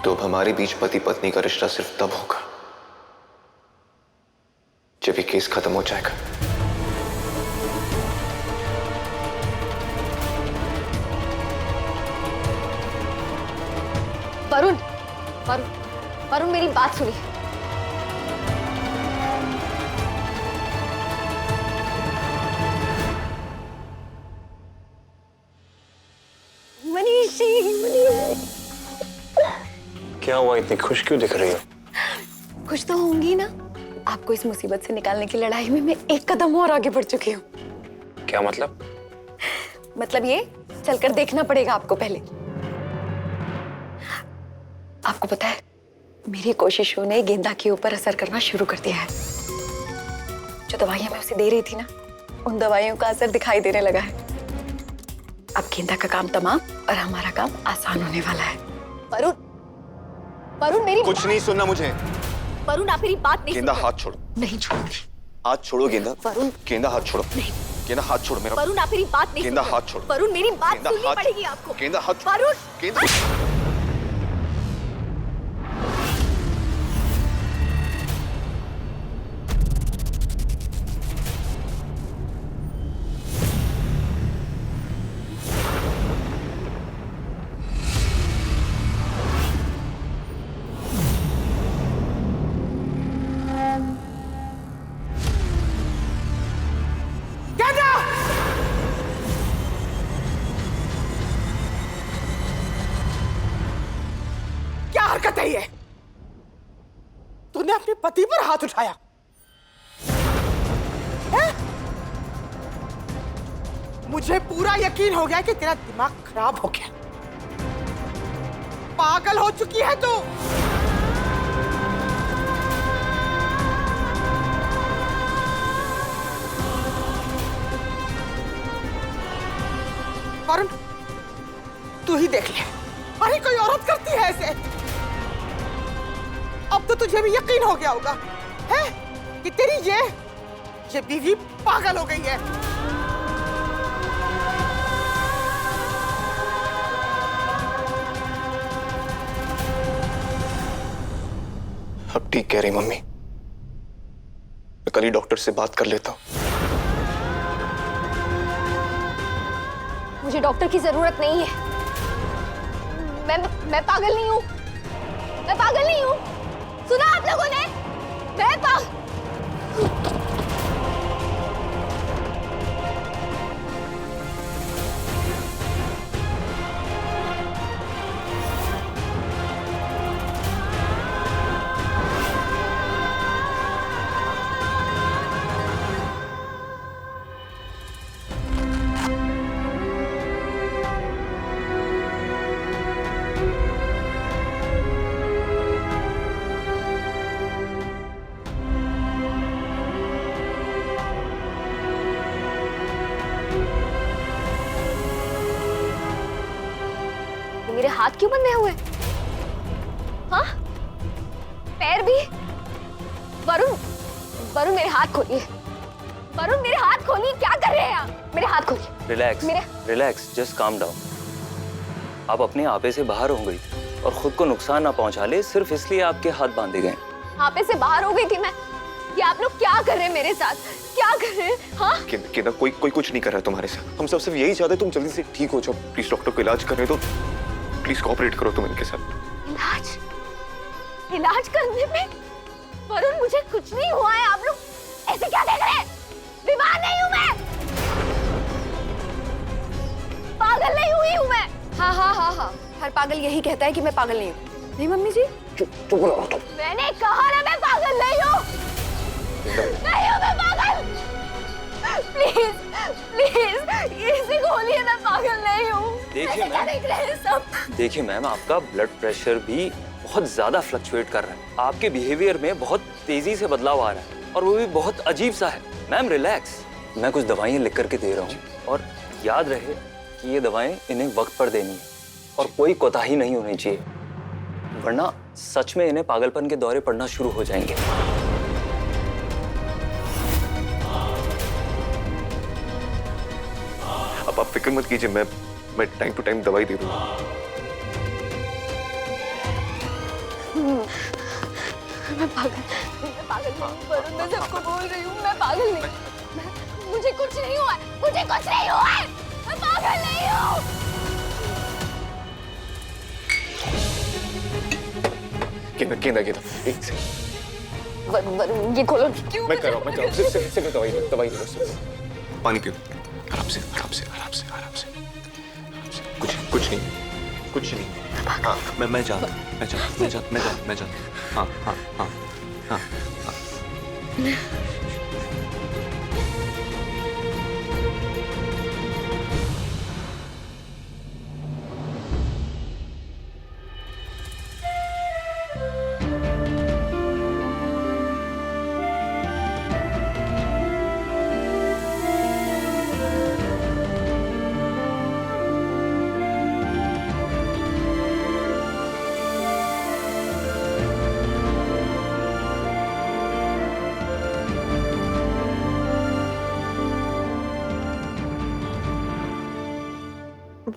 तो अब हमारे बीच पति पत्नी का रिश्ता सिर्फ तब होगा जब ये केस खत्म हो जाएगा। वरुण, वरुण, वरुण मेरी बात सुनिए। मनीषी, क्या हुआ, इतनी खुश क्यों दिख रही हो? खुश तो होंगी ना। आपको इस मुसीबत से निकालने की लड़ाई में मैं एक कदम और आगे बढ़ चुकी हूँ। क्या मतलब? मतलब ये, चलकर देखना पड़ेगा आपको पहले। आपको पता है, मेरी कोशिशों ने गेंदा के ऊपर असर करना शुरू कर दिया है। जो दवाइयां मैं उसे दे रही थी ना, उन दवाइयों का असर दिखाई देने लगा है। अब गेंदा का काम तमाम और हमारा काम आसान होने वाला है। वरुण, वरुण मेरी कुछ नहीं सुनना मुझे। वरुण आप मेरी बात नहीं गेंदा सुन हाथ छोड़ो। नहीं छोड़ूंगी। हाथ छोड़ो गेंदा। वरुण, गेंदा हाथ छोड़ो। नहीं। गेंदा हाथ छोड़ो मेरा। वरुण आप मेरी बात नहीं गेंदा सुन हाथ छोड़ो। वरुण मेरी बात गेंदा सुननी हाथ पड़ेगी आपको। गेंदा हाथ वरुण, गेंदा क्या हरकत है ये? तूने अपने पति पर हाथ उठाया है? मुझे पूरा यकीन हो गया कि तेरा दिमाग खराब हो गया। पागल हो चुकी है तू। वरुण, तू ही देख ले। अरे कोई औरत करती है ऐसे? अब तो तुझे भी यकीन हो गया होगा है कि तेरी ये बीवी पागल हो गई है। अब ठीक कह रही मम्मी। मैं कल ही डॉक्टर से बात कर लेता हूँ। मुझे डॉक्टर की जरूरत नहीं है। मैं पागल नहीं हूँ। मैं पागल नहीं हूँ। सुना आप लोगों ने? मैं मेरे हाथ क्यों बंधे हुए? हाँ? पैर भी? वरुण, वरुण मेरे हाथ खोलिए। वरुण मेरे हाथ खोलिए। क्या कर रहे हैं आप? मेरे हाथ खोलिए। Relax, relax, just calm down. आप अपने आपे से बाहर हो गई थी और खुद को नुकसान ना पहुंचा ले सिर्फ इसलिए आपके हाथ बांधे गए। आपे से बाहर हो गई थी मैं। ये आप लोग क्या कर रहे हैं मेरे साथ? क्या कर रहे हैं? हाँ? गेंदा कोई कुछ नहीं कर रहा है तुम्हारे साथ। हम सब सिर्फ यही चाहते हैं तुम जल्दी से ठीक हो जाओ। प्लीज डॉक्टर को इलाज कर रहे हो तो प्लीज कोऑपरेट करो तुम इनके साथ। इलाज? इलाज करने में? वरुण मुझे कुछ नहीं हुआ है। आप लोग ऐसे क्या देख रहे हैं? बीमार नहीं हूँ मैं। पागल नहीं हुई हूँ मैं। हाँ हाँ हाँ हाँ, हर पागल यही कहता है कि मैं पागल नहीं हूँ। नहीं मम्मी जी? चुप रहो तुम। मैंने कहा ना मैं पागल नहीं हूँ। नहीं हूँ मैं पागल। प्लीज प्लीज इसे खोलिए, मैं पागल नहीं हूँ। देखिए क्या देख रहे हैं सब? देखिए मैम, आपका ब्लड प्रेशर भी बहुत ज्यादा फ्लक्चुएट कर रहा है। आपके बिहेवियर में बहुत तेजी से बदलाव आ रहा है और वो भी बहुत अजीब सा है। मैम रिलैक्स, मैं कुछ दवाइयाँ लिख करके दे रहा हूँ और याद रहे कि ये दवाएं इन्हें वक्त पर देनी है और कोई कोताही नहीं होनी चाहिए, वरना सच में इन्हें पागलपन के दौरे पड़ना शुरू हो जाएंगे। अब आप फिक्र मत कीजिए, मैं टाइम टू टाइम दवाई दे दूंगा। मैं पागल नहीं हूँ वरुण, मैं सबको बोल रही हूँ मैं पागल नहीं। मुझे कुछ नहीं हुआ, मुझे कुछ नहीं हुआ, मैं पागल नहीं हूँ। गेंदा एक से वरुण ये खोलो। क्यों? मैं कर रहा हूँ सिर्फ दवाई दो। पानी पियो, आराम से आराम से आराम से आराम से आराम से। कुछ नहीं। हाँ मैं जाता हाँ हाँ हाँ हाँ हाँ।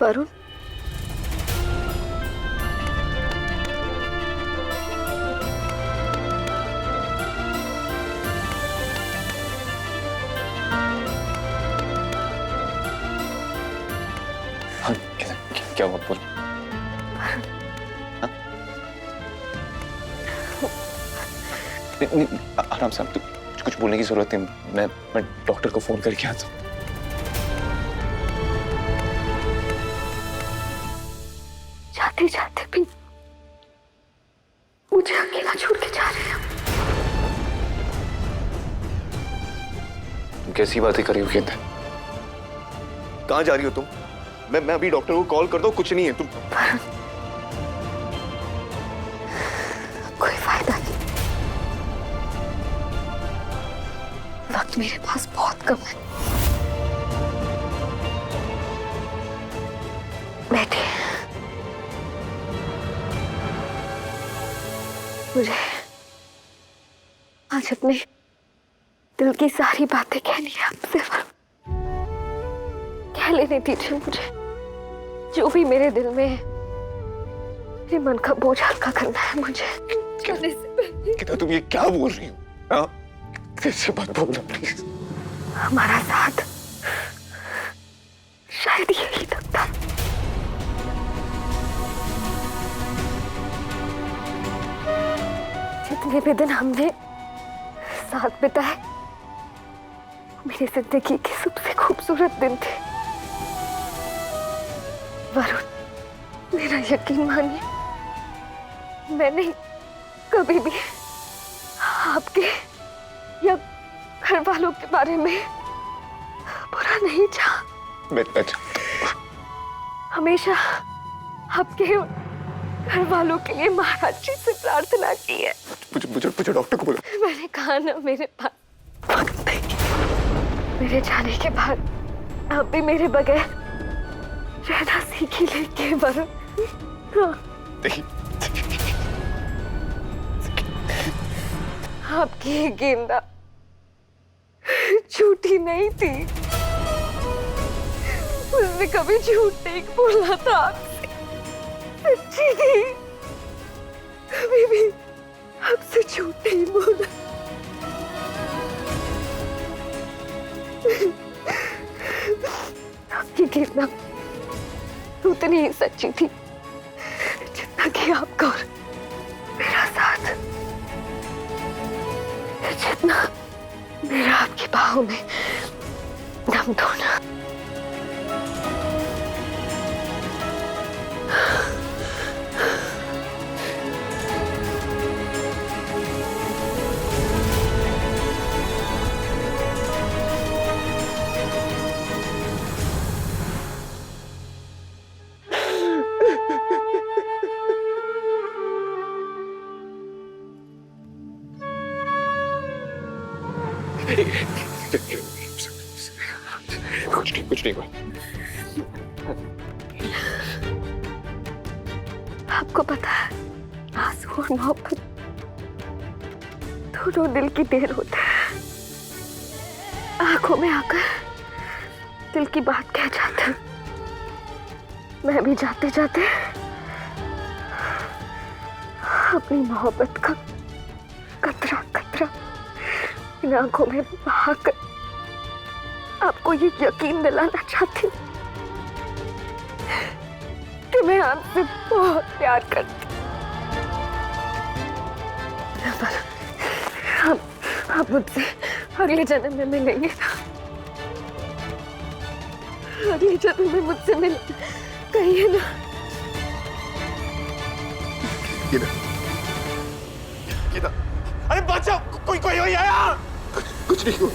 वरुण हाँ क्या हुआ बोल। आराम से कुछ बोलने की जरूरत नहीं। मैं डॉक्टर को फोन करके आता हूँ। जाते जाते भी मुझे अकेला छोड़ के जा रहे हैं। तुम कैसी बातें कर रही हो गेंदा? कहाँ जा रही हो तुम? मैं अभी डॉक्टर को कॉल करता हूँ। कुछ नहीं है तुम। कोई फायदा नहीं, वक्त मेरे पास बहुत कम है। बैठिए, मुझे आज अपने दिल की सारी बातें कहनी है आपसे। कह लेने दीजिए मुझे, जो भी मेरे दिल में है, मेरे मन का बोझ हल्का करना है मुझे। कितना तुम ये क्या बोल रही हो? हाँ, कैसे बात बोल रहा प्लीज। हमारा साथ शायद यही तक था। जितने भी दिन हमने साथ बिताए, मेरी जिंदगी के सबसे खूबसूरत दिन थे। वरुण, मेरा यकीन मानिए, मैंने कभी भी आपके या घर वालों के बारे में बुरा नहीं चाहा। मैं हमेशा आपके घर वालों के लिए महाराज जी से प्रार्थना की है। मुझे डॉक्टर को बोला। मैंने कहा ना, मेरे पास वक्त नहीं। मेरे जाने के बाद आप भी मेरे बगैर रहना सीख ही लेंगे वरुण। नहीं। आपकी ये गेंदा झूठी नहीं थी। उसने कभी झूठ नहीं बोला था आपसे, सच्ची थी। कभी भी आपसे झूठ नहीं बोला। आपकी गेंदा उतनी ही सच्ची थी जितना कि आपका और मेरा साथ, जितना मेरा आपकी बाहों में दम तोड़ना। कुछ नहीं हुआ। आपको पता है, आंसू और मोहब्बत दोनों दिल की देर होते हैं। आंखों में आकर दिल की बात कह जाते हैं। मैं भी जाते जाते अपनी मोहब्बत का कतरा कतरा इन आंखों में बहाकर आपको ये यकीन दिलाना चाहती हूँ कि मैं आपसे बहुत प्यार करती हूँ। आप मुझसे अगले जन्म में मिलेंगे ना? अगले जन्म में मुझसे मिल कहिए ना। गीता, अरे बचाओ, कोई आया। कुछ नहीं हुआ।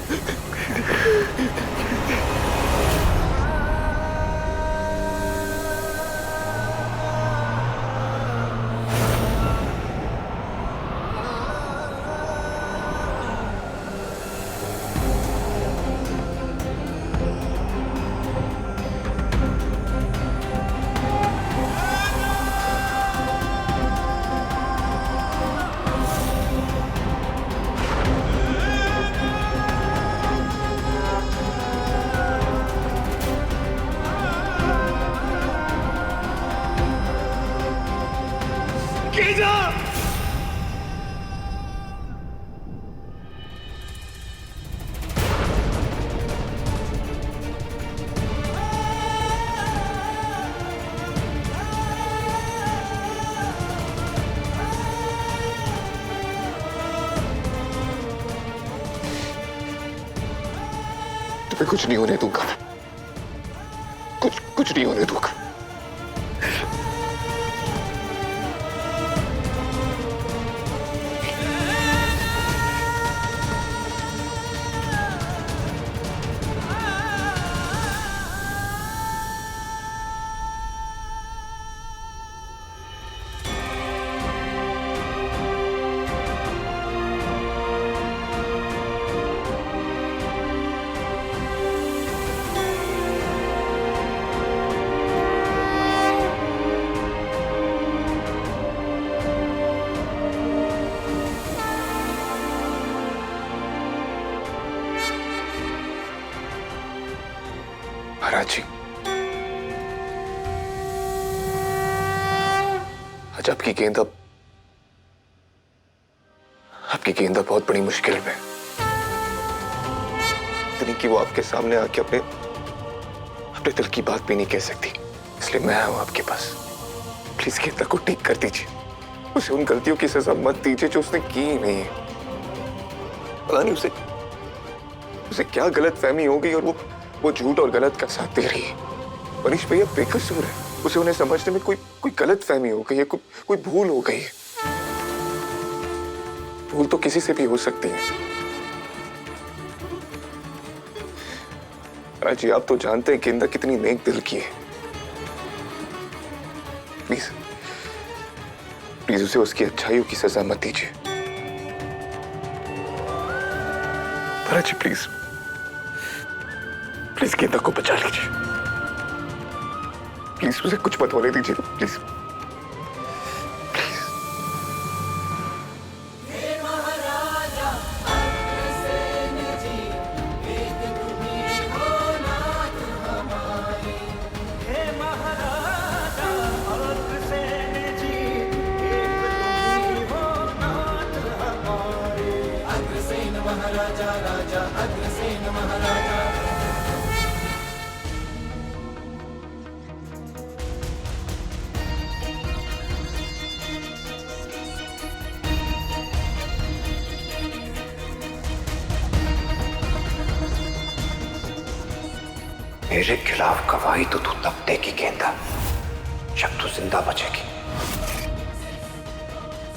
तुम्हें कुछ नहीं होने दूंगा। कुछ नहीं होने दूंगा। महाराज जी, आज आपकी गेंद बहुत बड़ी मुश्किल में, इतनी कि वो आपके सामने आके अपने दिल की बात भी नहीं कह सकती। इसलिए मैं आया हूं आपके पास। प्लीज गेंदा को ठीक कर दीजिए। उसे उन गलतियों की सजा मत दीजिए जो उसने की ही नहीं है। पता नहीं उसे क्या गलत फहमी हो गई और वो झूठ और गलत का साथ दे रही है। मनीष भैया बेकसूर है। उसे उन्हें समझने में कोई गलत फहमी हो गई है, कोई भूल हो गई है। भूल तो किसी से भी हो सकती है। राजी, आप तो जानते हैं गेंदा कितनी नेक दिल की है। प्लीज उसे उसकी अच्छाइयों की सजा मत दीजिए। राजी प्लीज गेंदा को बचा लीजिए। प्लीज उसे कुछ मत होने दीजिए। प्लीज। मेरे खिलाफ गवाही तो तू तब देगी गेंदा जब तू जिंदा बचेगी,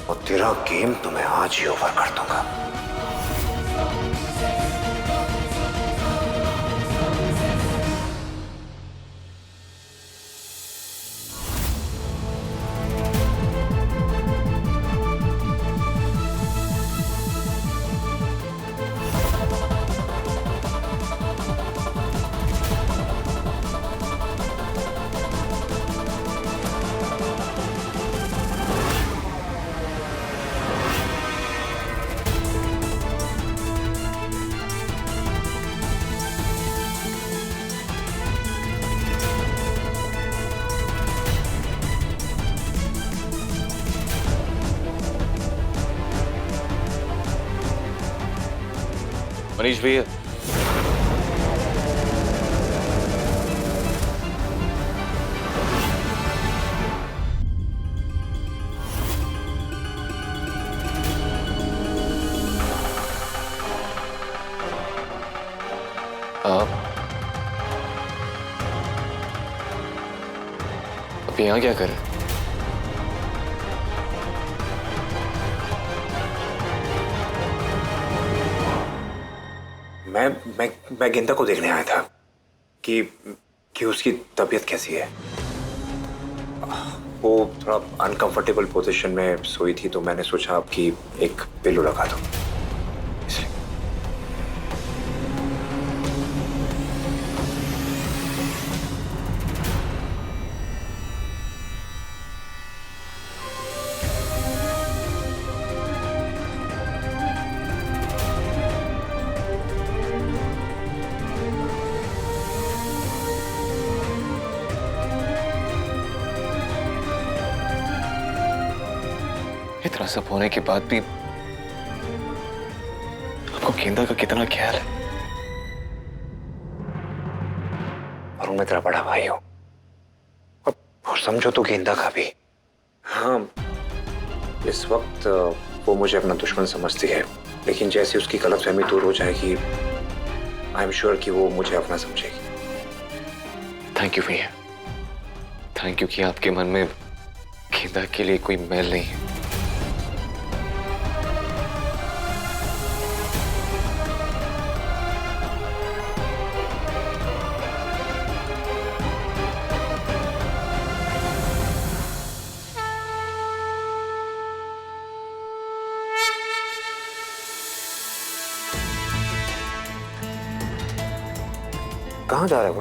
और तेरा गेम तो मैं आज ही ओवर कर दूंगा। मनीष भैया, आप यहाँ क्या कर रहे हैं? मैं गेंदा को देखने आया था कि उसकी तबीयत कैसी है। वो थोड़ा अनकंफर्टेबल पोजीशन में सोई थी, तो मैंने सोचा कि एक पिलो लगा दूं, इसलिए। इतना सब होने के बाद भी आपको गेंदा का कितना ख्याल है? और मैं तेरा बड़ा भाई हूं, और समझो तो गेंदा का भी। हाँ, इस वक्त वो मुझे अपना दुश्मन समझती है, लेकिन जैसे उसकी गलतफहमी दूर हो जाएगी, आई एम श्योर कि वो मुझे अपना समझेगी। थैंक यू भैया, थैंक यू कि आपके मन में गेंदा के लिए कोई मैल नहीं है। कहाँ जा रहे हो?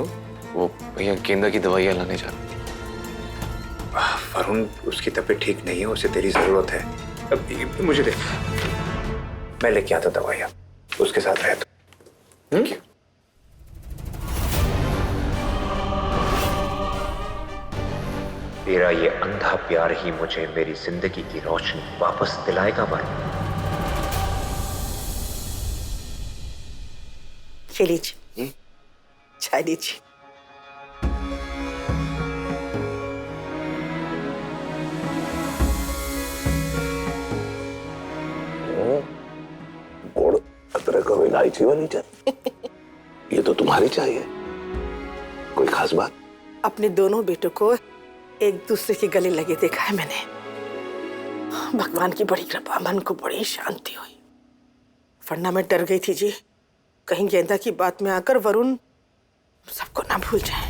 वो भैया गेंदा की दवाइयाँ लाने जा रहा हूँ। वरुण, उसकी तबीयत ठीक नहीं है, उसे तेरी जरूरत है। अब मुझे दे, मैं लेके आता दवाइयाँ, उसके साथ रह तू। Thank you. तेरा ये अंधा प्यार ही मुझे मेरी जिंदगी की रोशनी वापस दिलाएगा वरुण। लीजिए, चाय लीजिए। गुड़, अदरक और इलायची वाली चाय। ये तो तुम्हारी चाय है, कोई खास बात? अपने दोनों बेटों को एक दूसरे के गले लगे देखा है मैंने। भगवान की बड़ी कृपा, मन को बड़ी शांति हुई, वरना मैं डर गई थी जी, कहीं गेंदा की बात में आकर वरुण सबको ना भूल जाए।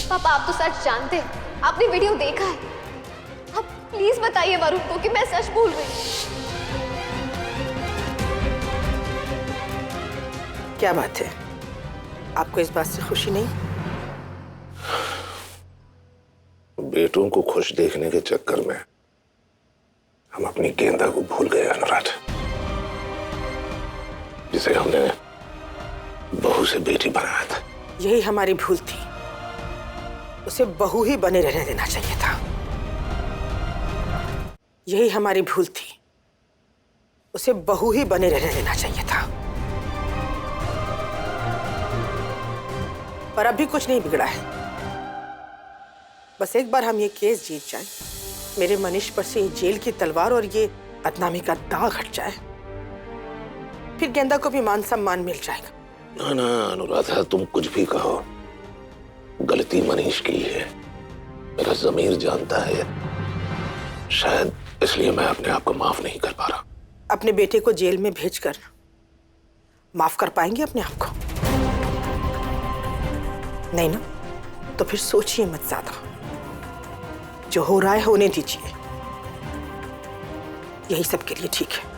पापा, आप तो सच जानते हैं, आपने वीडियो देखा है। आप प्लीज बताइए वरुण को कि मैं सच बोल रही हूँ। क्या बात है, आपको इस बात से खुशी नहीं? बेटों को खुश देखने के चक्कर में हम अपनी गेंदा को भूल गए अनुराध, जिसे हमने बहू से बेटी बनाया था। यही हमारी भूल थी, उसे बहू ही बने रहने देना चाहिए था। यही हमारी भूल थी, उसे बहू ही बने रहने देना चाहिए था। पर अभी कुछ नहीं बिगड़ा है, बस एक बार हम ये केस जीत जाए, मेरे मनीष पर से ये जेल की तलवार और ये बदनामी का दाग हट जाए, फिर गेंदा को भी मान सम्मान मिल जाएगा। ना ना अनुराधा, तुम कुछ भी कहो, गलती मनीष की है, मेरा ज़मीर जानता है। शायद इसलिए मैं अपने आप को माफ नहीं कर पा रहा। अपने बेटे को जेल में भेजकर माफ कर पाएंगे अपने आप को? नहीं ना, तो फिर सोचिए मत ज्यादा, जो हो रहा है होने दीजिए, यही सबके लिए ठीक है।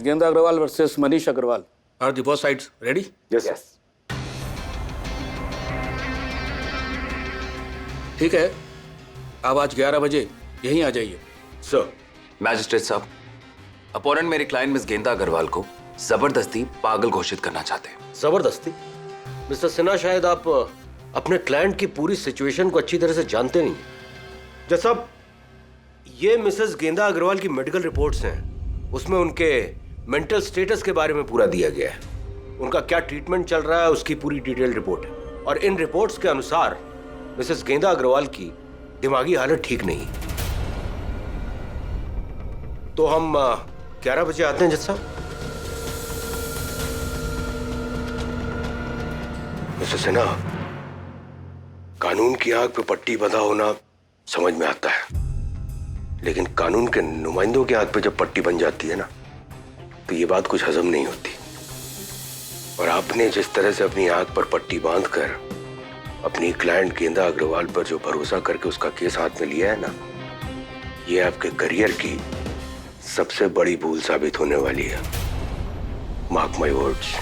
Genda Agarwal versus Manish Agarwal. Are the both sides ready? Yes. ठीक है, आप आज 11 बजे यहीं आ जाइए। सर। मैजिस्ट्रेट साहब, अपोनेंट मेरी क्लाइंट मिस गेंदा अग्रवाल को जबरदस्ती पागल घोषित करना चाहते हैं। जबरदस्ती? मिस्टर सिन्हा, शायद आप अपने क्लाइंट की पूरी सिचुएशन को अच्छी तरह से जानते नहीं। जज साहब, ये मिसेस गेंदा अग्रवाल की मेडिकल रिपोर्ट्स हैं। उसमें उनके मेंटल स्टेटस के बारे में पूरा दिया गया है। उनका क्या ट्रीटमेंट चल रहा है उसकी पूरी डिटेल रिपोर्ट है। और इन रिपोर्ट्स के अनुसार मिसेस गेंदा अग्रवाल की दिमागी हालत ठीक नहीं। तो हम 11 बजे आते हैं जज साहब। मिसेस सिन्हा, कानून की आग पे पट्टी बंधा होना समझ में आता है, लेकिन कानून के नुमाइंदों की आग पे जब पट्टी बन जाती है ना, तो ये बात कुछ हजम नहीं होती। और आपने जिस तरह से अपनी आग पर पट्टी बांधकर अपनी क्लाइंट गेंदा अग्रवाल पर जो भरोसा करके उसका केस हाथ में लिया है ना, ये आपके करियर की सबसे बड़ी भूल साबित होने वाली है। Mark my words.